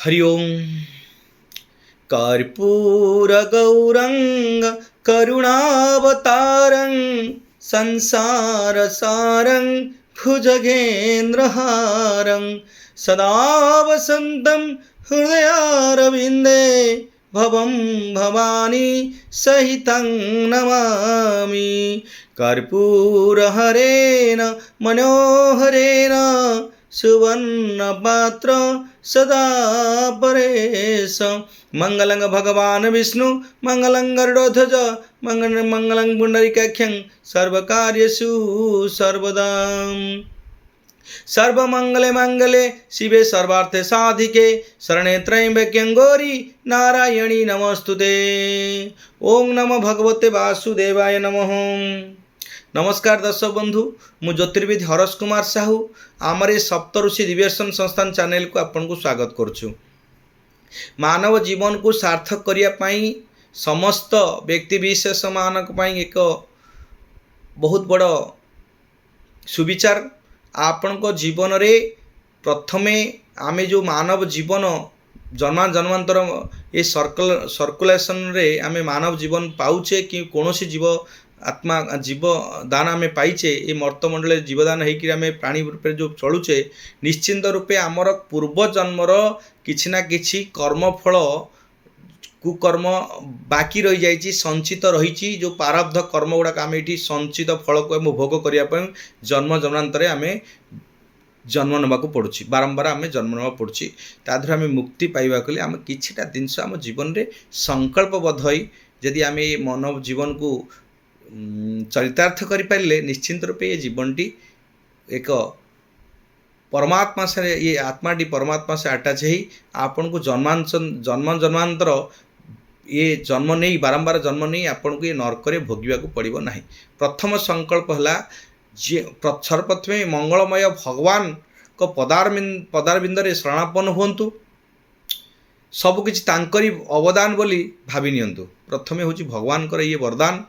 हरि ओम। कर्पूरगौरं करुणावतारं संसारसारं भुजगेन्द्रहारं सदा वसन्तं हृदयारविन्दे भवं भवानी सहितं नमामि। कर्पूरहरेण मनोहरेण सुवर्णपात्र सदा परेश। मंगलं भगवान विष्णु मंगलं गरुड़ध्वज मंगलं पुंडरीकाक्षं सर्वकार्येषु सर्वदा। सर्वमंगले मंगले शिवे सर्वार्थे साधिके शरणे त्र्यंबके गौरी नारायणी नमोस्तुते। ओम नमो भगवते वासुदेवाय नमः। नमस्कार दर्शक बंधु, मु ज्योतिर्विद हरस कुमार साहू आमर ये सप्तऋषि दिव्यसन संस्थान चैनल को आपन को स्वागत करुछु। मानव जीवन को सार्थक करने समस्त व्यक्ति विशेष मानक एक बहुत बड़ सुविचार आपण को जीवन रे प्रथमे आमे जो मानव जीवन जन्मांतर ये सर्कुलेशन रे आमे मानव जीवन पाउचे कि कौनसी जीव आत्मा जीव दान आम पाइचे ये मर्तमंडल जीवदान होकर आम प्राणी रूप जो चलुचे निश्चिंत रूपे आमर पूर्वजन्मर किछि ना किछि कर्मफल कुकर्म बाकी रही जाइए संचित रही जो प्रारब्ध कर्म गुड़ाक आम ये संचित फल को भोग करने जन्म जन्मांतर आम जन्म नाक पड़ुछि बारंबार आम जन्म ना पड़ुछि तादर आम मुक्ति पाइबा कले आम किछिटा जिनस आम जीवन में संकल्पबद्ध होई यदि आम ये मानव जीवन को चरितार्थ करें निश्चिंत रूपे ये जीवनटी एक परमात्मा से ये आत्माटी परमात्मा से अटैच ही आपन को जन्मांतर ये जन्म नहीं बारंबार जन्म नहीं आपन को ये नरक भोगवा को पड़ो ना। प्रथम संकल्प है जे सर्वप्रथमे मंगलमय भगवान को पदारविंद शरणापन्न हुंतु सबकि अवदान बोली भावी नियंतु। प्रथमे हूँ भगवान ये वरदान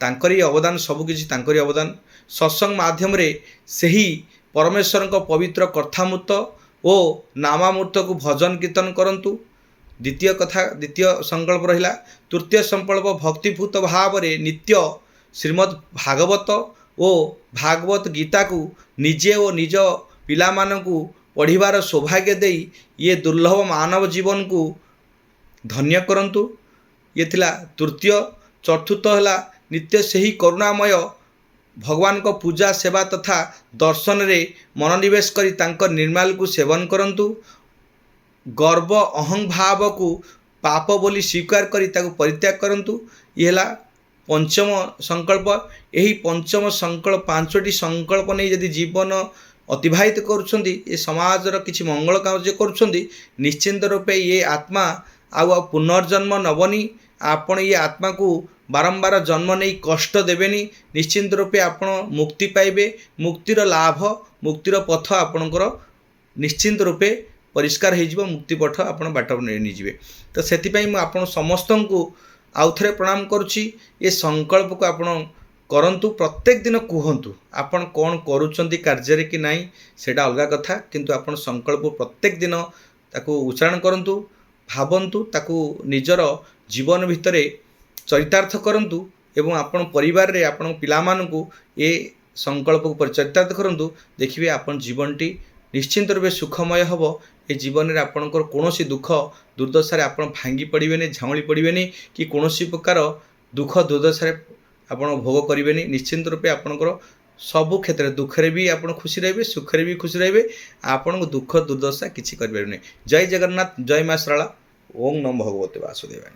तांकरी अवदान सबकि तांकरी अवदान सत्संग माध्यम रे सही परमेश्वर को पवित्र कथामूर्त और नामामूर्त को भजन कीर्तन करंतु। द्वितीय संकल्प रहिला। तृतीय संकल्प भक्तिपूत भाव रे नित्य श्रीमद् भागवत और भागवत गीता को निजे और निज पिला मानकु पढ़िबार सौभाग्य दे ये दुर्लभ मानव जीवन को धन्य करंतु। ये थिला तृतीय। चतुर्थ है नित्य से ही करुणामय भगवान को पूजा सेवा तथा दर्शन रे मनोनिवेश करी तांकर निर्माल को सेवन करंतु। गर्व अहं भाव को पाप बोली स्वीकार करी ताको परित्याग करंतु। ये है पंचम संकल्प। यही पंचम संकल्प पांचटी संकल्प नहीं यदि जीवन अतिबाहित करुछंदी ये समाजर किछि मंगल कार्य करुछंदी निश्चिंत रूपे ये आत्मा आउ पुनर्जन्म नबनी। आपण ये आत्मा को बारंबार जन्म नहीं कष्ट देवेनी। निश्चिंत रूपे आपण मुक्ति पाइबे। मुक्तिर लाभ मुक्तिर पथ आपणकर निश्चिंत रूपे परिष्कार हो मुक्ति पथ आपण बाट नहीं जीवे। तो सेतिपई मु आपण समस्त को आउ थे प्रणाम करुच्ची। ये संकल्प को आपण करंतु प्रत्येक दिन कहतु आपण कौन करुचंती कार्य कि नहीं सेटा अलग कथा किंतु आपण संकल्प प्रत्येक दिन ताकू उच्चारण करंतु भावंतु ताकू निजर जीवन भितर चरितार्थ करंतु एवं आपण परिवार रे आपण पिला मानकु ए संकल्प को चरितार्थ करंतु। देखिए आपण जीवनटी निश्चिंत रूपे सुखमय हबो। ए जीवन रे आपणकर कोनोसी दुख दुर्दशा रे आपण भांगी पड़िबेनी झाउली पड़िबेनी कि कोनोसी प्रकार दुख दुर्दशा रे आपण भोग करिबेनी। निश्चिंत रूपे आपणकर सबु क्षेत्र दुख रे भी आपण खुशी रहिबे सुख रे भी खुशी रहिबे। आपण दुख दुर्दशा किछि करिबेनी। जय जगन्नाथ जय मां सरला। ओम नमो भगवते वासुदेवाय।